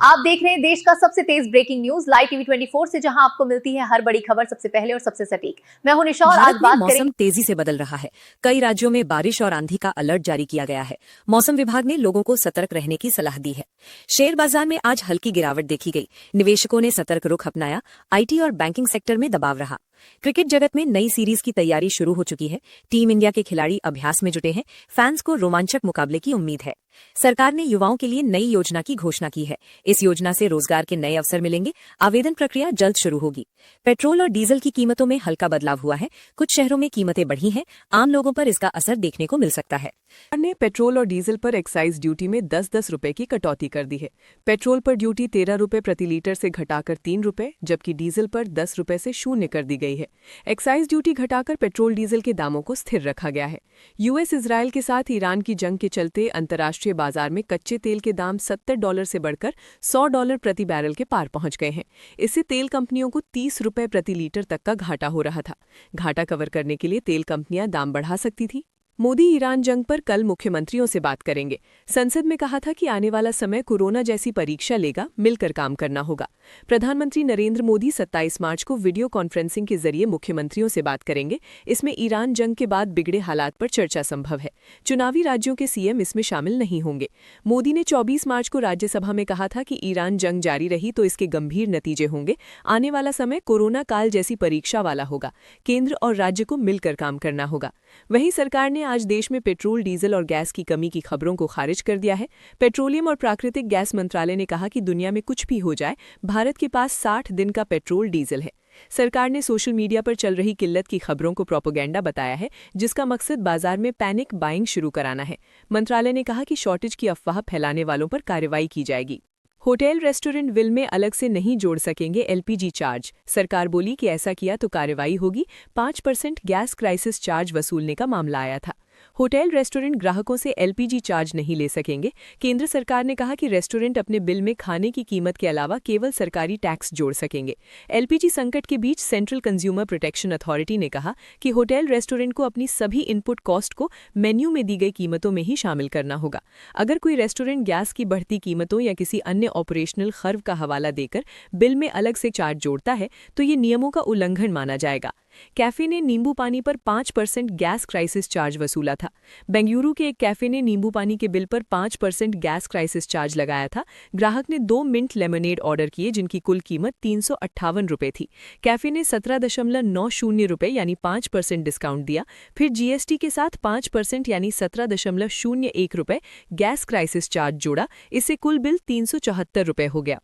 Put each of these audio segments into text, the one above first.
आप देख रहे हैं देश का सबसे तेज ब्रेकिंग न्यूज लाइव टीवी 24 से, जहां आपको मिलती है हर बड़ी खबर सबसे पहले और सबसे सटीक। मैं हूं निशा और आज बात करेंगे। मौसम तेजी से बदल रहा है। कई राज्यों में बारिश और आंधी का अलर्ट जारी किया गया है। मौसम विभाग ने लोगों को सतर्क रहने की सलाह दी है। शेयर बाजार में आज हल्की गिरावट देखी गई। निवेशकों ने सतर्क रुख अपनाया। आईटी और बैंकिंग सेक्टर में दबाव रहा। क्रिकेट जगत में नई सीरीज की तैयारी शुरू हो चुकी है। टीम इंडिया के खिलाड़ी अभ्यास में जुटे हैं। फैंस को रोमांचक मुकाबले की उम्मीद है। सरकार ने युवाओं के लिए नई योजना की घोषणा की है। इस योजना से रोजगार के नए अवसर मिलेंगे। आवेदन प्रक्रिया जल्द शुरू होगी। पेट्रोल और डीजल की कीमतों में हल्का बदलाव हुआ है। कुछ शहरों में कीमतें बढ़ी हैं। आम लोगों पर इसका असर देखने को मिल सकता है। सरकार ने पेट्रोल और डीजल पर एक्साइज ड्यूटी में 10-10 रुपए की कटौती कर दी है। पेट्रोल पर ड्यूटी 13 रुपए प्रति लीटर से घटाकर 3 रुपए, जबकि डीजल पर 10 रुपए से 0 कर दी गई है। एक्साइज ड्यूटी घटाकर पेट्रोल डीजल के दामों को स्थिर रखा गया है। यूएस इजराइल के साथ ईरान की जंग के चलते अंतर्राष्ट्रीय बाजार में कच्चे तेल के दाम $70 से बढ़कर $100 प्रति बैरल के पार पहुंच गए हैं। इससे तेल कंपनियों को 30 रुपए प्रति लीटर तक का घाटा हो रहा था। घाटा कवर करने के लिए तेल कंपनियां दाम बढ़ा सकती थी। मोदी ईरान जंग पर कल मुख्यमंत्रियों से बात करेंगे। संसद में कहा था कि आने वाला समय कोरोना जैसी परीक्षा लेगा, मिलकर काम करना होगा। प्रधानमंत्री नरेंद्र मोदी 27 मार्च को वीडियो कॉन्फ्रेंसिंग के जरिए मुख्यमंत्रियों से बात करेंगे। इसमें ईरान जंग के बाद बिगड़े हालात पर चर्चा संभव है। चुनावी राज्यों के सीएम इसमें शामिल नहीं होंगे। मोदी ने 24 मार्च को राज्यसभा में कहा था कि ईरान जंग जारी रही तो इसके गंभीर नतीजे होंगे। आने वाला समय कोरोना काल जैसी परीक्षा वाला होगा। केंद्र और राज्य को मिलकर काम करना होगा। वहीं सरकार ने आज देश में पेट्रोल, डीजल और गैस की कमी की खबरों को खारिज कर दिया है। पेट्रोलियम और प्राकृतिक गैस मंत्रालय ने कहा कि दुनिया में कुछ भी हो जाए, भारत के पास 60 दिन का पेट्रोल डीजल है। सरकार ने सोशल मीडिया पर चल रही किल्लत की खबरों को प्रोपेगेंडा बताया है, जिसका मकसद बाजार में पैनिक बाइंग शुरू कराना है। मंत्रालय ने कहा कि शॉर्टेज की अफवाह फैलाने वालों पर कार्रवाई की जाएगी। होटल रेस्टोरेंट बिल में अलग से नहीं जोड़ सकेंगे एलपीजी चार्ज। सरकार बोली कि ऐसा किया तो कार्रवाई होगी। 5% गैस क्राइसिस चार्ज वसूलने का मामला आया था। होटल रेस्टोरेंट ग्राहकों से एलपीजी चार्ज नहीं ले सकेंगे। केंद्र सरकार ने कहा कि रेस्टोरेंट अपने बिल में खाने की कीमत के अलावा केवल सरकारी टैक्स जोड़ सकेंगे। एलपीजी संकट के बीच सेंट्रल कंज्यूमर प्रोटेक्शन अथॉरिटी ने कहा कि होटल रेस्टोरेंट को अपनी सभी इनपुट कॉस्ट को मेन्यू में दी गई कीमतों में ही शामिल करना होगा। अगर कोई रेस्टोरेंट गैस की बढ़ती कीमतों या किसी अन्य ऑपरेशनल खर्व का हवाला देकर बिल में अलग से चार्ज जोड़ता है तो ये नियमों का उल्लंघन माना जाएगा। कैफे ने नींबू पानी पर 5% गैस क्राइसिस चार्ज वसूला था। बेंगलुरु के एक कैफे ने नींबू पानी के बिल पर 5% गैस क्राइसिस चार्ज लगाया था। ग्राहक ने 2 मिंट लेमनेड ऑर्डर किए, जिनकी कुल कीमत 358 रुपये थी। कैफे ने 17.90 रुपये यानी 5% डिस्काउंट दिया। फिर जीएसटी के साथ 5% यानी 17.01 रुपये गैस क्राइसिस चार्ज जोड़ा। इससे कुल बिल 374 रुपये हो गया।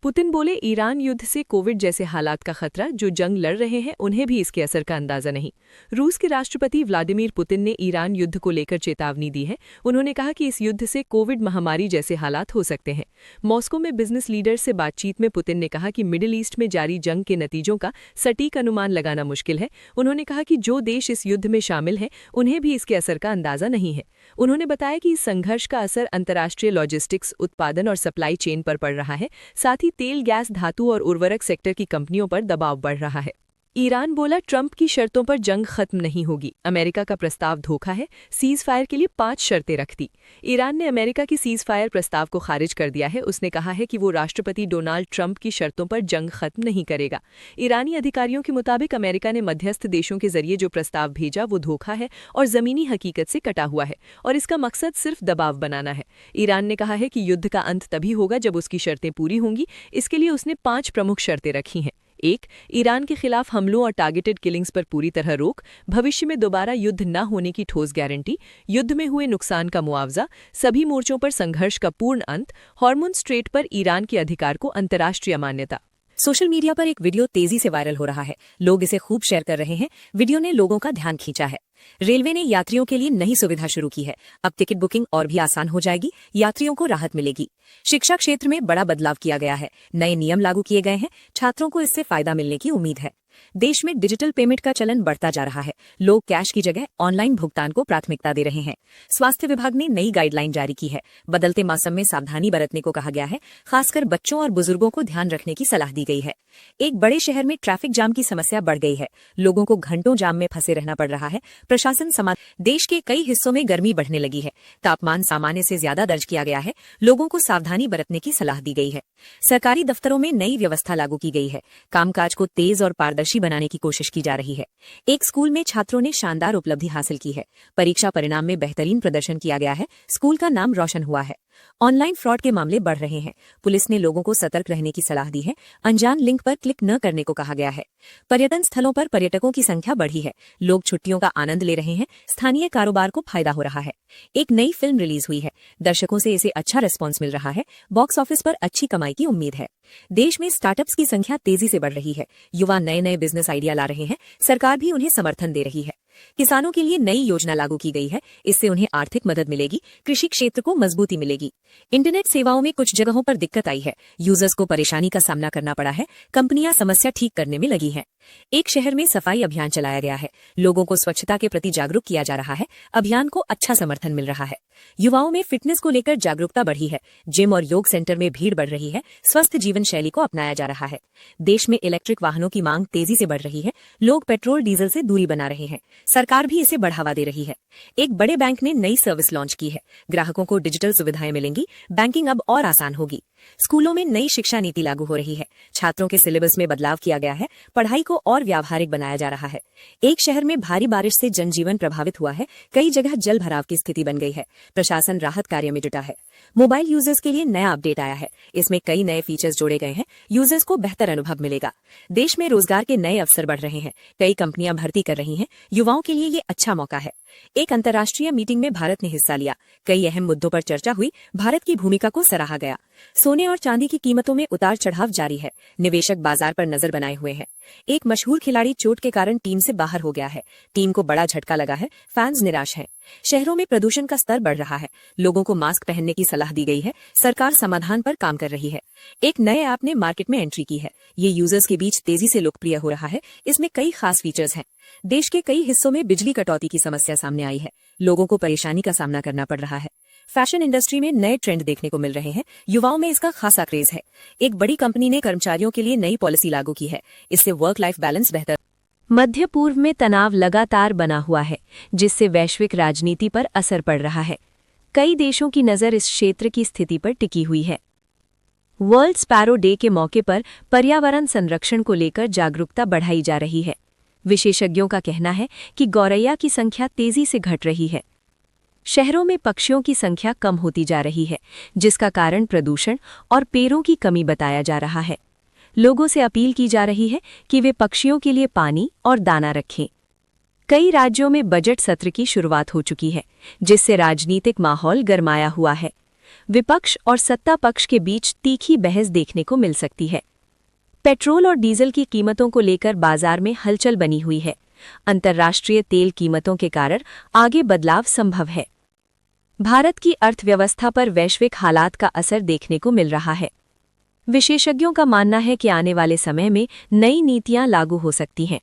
पुतिन बोले, ईरान युद्ध से कोविड जैसे हालात का खतरा, जो जंग लड़ रहे हैं उन्हें भी इसके असर का अंदाजा नहीं। रूस के राष्ट्रपति व्लादिमीर पुतिन ने ईरान युद्ध को लेकर चेतावनी दी है। उन्होंने कहा कि इस युद्ध से कोविड महामारी जैसे हालात हो सकते हैं। मॉस्को में बिजनेस लीडर से बातचीत में पुतिन ने कहा कि मिडिल ईस्ट में जारी जंग के नतीजों का सटीक अनुमान लगाना मुश्किल है। उन्होंने कहा कि जो देश इस युद्ध में शामिल हैं उन्हें भी इसके असर का अंदाजा नहीं है। उन्होंने बताया कि इस संघर्ष का असर अंतर्राष्ट्रीय लॉजिस्टिक्स, उत्पादन और सप्लाई चेन पर पड़ रहा है। साथ ही तेल, गैस, धातु और उर्वरक सेक्टर की कंपनियों पर दबाव बढ़ रहा है। ईरान बोला, ट्रंप की शर्तों पर जंग खत्म नहीं होगी। अमेरिका का प्रस्ताव धोखा है। सीज फायर के लिए 5 शर्तें रखती। ईरान ने अमेरिका की सीज फायर प्रस्ताव को खारिज कर दिया है। उसने कहा है कि वो राष्ट्रपति डोनाल्ड ट्रंप की शर्तों पर जंग खत्म नहीं करेगा। ईरानी अधिकारियों के मुताबिक अमेरिका ने मध्यस्थ देशों के जरिए जो प्रस्ताव भेजा वो धोखा है और जमीनी हकीकत से कटा हुआ है, और इसका मकसद सिर्फ दबाव बनाना है। ईरान ने कहा है कि युद्ध का अंत तभी होगा जब उसकी शर्तें पूरी होंगी। इसके लिए उसने 5 प्रमुख शर्तें रखी हैं। 1. ईरान के खिलाफ हमलों और टारगेटेड किलिंग्स पर पूरी तरह रोक। भविष्य में दोबारा युद्ध न होने की ठोस गारंटी। युद्ध में हुए नुकसान का मुआवजा। सभी मोर्चों पर संघर्ष का पूर्ण अंत। हार्मोन स्ट्रेट पर ईरान के अधिकार को अंतर्राष्ट्रीय मान्यता। सोशल मीडिया पर एक वीडियो तेजी से वायरल हो रहा है। लोग इसे खूब शेयर कर रहे हैं। वीडियो ने लोगों का ध्यान खींचा है। रेलवे ने यात्रियों के लिए नई सुविधा शुरू की है। अब टिकट बुकिंग और भी आसान हो जाएगी। यात्रियों को राहत मिलेगी। शिक्षा क्षेत्र में बड़ा बदलाव किया गया है। नए नियम लागू किए गए हैं। छात्रों को इससे फायदा मिलने की उम्मीद है। देश में डिजिटल पेमेंट का चलन बढ़ता जा रहा है। लोग कैश की जगह ऑनलाइन भुगतान को प्राथमिकता दे रहे हैं। स्वास्थ्य विभाग ने नई गाइडलाइन जारी की है। बदलते मौसम में सावधानी बरतने को कहा गया है। खासकर बच्चों और बुजुर्गों को ध्यान रखने की सलाह दी गई है। एक बड़े शहर में ट्रैफिक जाम की समस्या बढ़ गई है। लोगों को घंटों जाम में फंसे रहना पड़ रहा है। प्रशासन देश के कई हिस्सों में गर्मी बढ़ने लगी है। तापमान सामान्य से ज्यादा दर्ज किया गया है। लोगों को सावधानी बरतने की सलाह दी गई है। सरकारी दफ्तरों में नई व्यवस्था लागू की गई है। कामकाज को तेज और पारदर्शी बनाने की कोशिश की जा रही है। एक स्कूल में छात्रों ने शानदार उपलब्धि हासिल की है। परीक्षा परिणाम में बेहतरीन प्रदर्शन किया गया है। स्कूल का नाम रोशन हुआ है। ऑनलाइन फ्रॉड के मामले बढ़ रहे हैं। पुलिस ने लोगों को सतर्क रहने की सलाह दी है। अनजान लिंक पर क्लिक न करने को कहा गया है। पर्यटन स्थलों पर पर्यटकों की संख्या बढ़ी है। लोग छुट्टियों का आनंद ले रहे हैं। स्थानीय कारोबार को फायदा हो रहा है। एक नई फिल्म रिलीज हुई है। दर्शकों से इसे अच्छा रिस्पॉन्स मिल रहा है। बॉक्स ऑफिस पर अच्छी कमाई की उम्मीद है। देश में स्टार्टअप्स की संख्या तेजी से बढ़ रही है। युवा नए नए बिजनेस आइडिया ला रहे हैं। सरकार भी उन्हें समर्थन दे रही है। किसानों के लिए नई योजना लागू की गई है। इससे उन्हें आर्थिक मदद मिलेगी। कृषि क्षेत्र को मजबूती मिलेगी। इंटरनेट सेवाओं में कुछ जगहों पर दिक्कत आई है। यूजर्स को परेशानी का सामना करना पड़ा है। कंपनियां समस्या ठीक करने में लगी हैं। एक शहर में सफाई अभियान चलाया गया है। लोगों को स्वच्छता के प्रति जागरूक किया जा रहा है। अभियान को अच्छा समर्थन मिल रहा है। युवाओं में फिटनेस को लेकर जागरूकता बढ़ी है। जिम और योग सेंटर में भीड़ बढ़ रही है। स्वस्थ जीवन शैली को अपनाया जा रहा है। देश में इलेक्ट्रिक वाहनों की मांग तेजी से बढ़ रही है। लोग पेट्रोल डीजल से दूरी बना रहे हैं। सरकार भी इसे बढ़ावा दे रही है। एक बड़े बैंक ने नई सर्विस लॉन्च की है। ग्राहकों को डिजिटल सुविधाएं मिलेंगी। बैंकिंग अब और आसान होगी। स्कूलों में नई शिक्षा नीति लागू हो रही है। छात्रों के सिलेबस में बदलाव किया गया है। पढ़ाई को और व्यावहारिक बनाया जा रहा है। एक शहर में भारी बारिश से जनजीवन प्रभावित हुआ है। कई जगह जल भराव की स्थिति बन गई है। प्रशासन राहत कार्य में जुटा है। मोबाइल यूजर्स के लिए नया अपडेट आया है। इसमें कई नए फीचर्स जोड़े गए हैं। यूजर्स को बेहतर अनुभव मिलेगा। देश में रोजगार के नए अवसर बढ़ रहे हैं। कई कंपनियां भर्ती कर रही हैं। युवाओं के लिए ये अच्छा मौका है। एक अंतर्राष्ट्रीय मीटिंग में भारत ने हिस्सा लिया। कई अहम मुद्दों पर चर्चा हुई। भारत की भूमिका को सराहा गया। सोने और चांदी की कीमतों में उतार चढ़ाव जारी है। निवेशक बाजार पर नजर बनाए हुए हैं। एक मशहूर खिलाड़ी चोट के कारण टीम से बाहर हो गया है। टीम को बड़ा झटका लगा है। फैंस निराश हैं। शहरों में प्रदूषण का स्तर बढ़ रहा है। लोगों को मास्क पहनने की सलाह दी गई है। सरकार समाधान पर काम कर रही है। एक नए ऐप ने मार्केट में एंट्री की है। ये यूजर्स के बीच तेजी से लोकप्रिय हो रहा है। इसमें कई खास फीचर्स हैं। देश के कई हिस्सों में बिजली कटौती की समस्या सामने आई है। लोगों को परेशानी का सामना करना पड़ रहा है। फैशन इंडस्ट्री में नए ट्रेंड देखने को मिल रहे हैं। युवाओं में इसका खासा क्रेज है। एक बड़ी कंपनी ने कर्मचारियों के लिए नई पॉलिसी लागू की है। इससे वर्क लाइफ बैलेंस बेहतर। मध्य पूर्व में तनाव लगातार बना हुआ है, जिससे वैश्विक राजनीति पर असर पड़ रहा है। कई देशों की नज़र इस क्षेत्र की स्थिति पर टिकी हुई है। वर्ल्ड स्पैरो डे के मौके पर पर्यावरण संरक्षण को लेकर जागरूकता बढ़ाई जा रही है। विशेषज्ञों का कहना है कि गौरैया की संख्या तेजी से घट रही है। शहरों में पक्षियों की संख्या कम होती जा रही है, जिसका कारण प्रदूषण और पेड़ों की कमी बताया जा रहा है। लोगों से अपील की जा रही है कि वे पक्षियों के लिए पानी और दाना रखें। कई राज्यों में बजट सत्र की शुरुआत हो चुकी है, जिससे राजनीतिक माहौल गरमाया हुआ है। विपक्ष और सत्ता पक्ष के बीच तीखी बहस देखने को मिल सकती है। पेट्रोल और डीजल की कीमतों को लेकर बाजार में हलचल बनी हुई है। अंतर्राष्ट्रीय तेल कीमतों के कारण आगे बदलाव संभव है। भारत की अर्थव्यवस्था पर वैश्विक हालात का असर देखने को मिल रहा है। विशेषज्ञों का मानना है कि आने वाले समय में नई नीतियां लागू हो सकती हैं,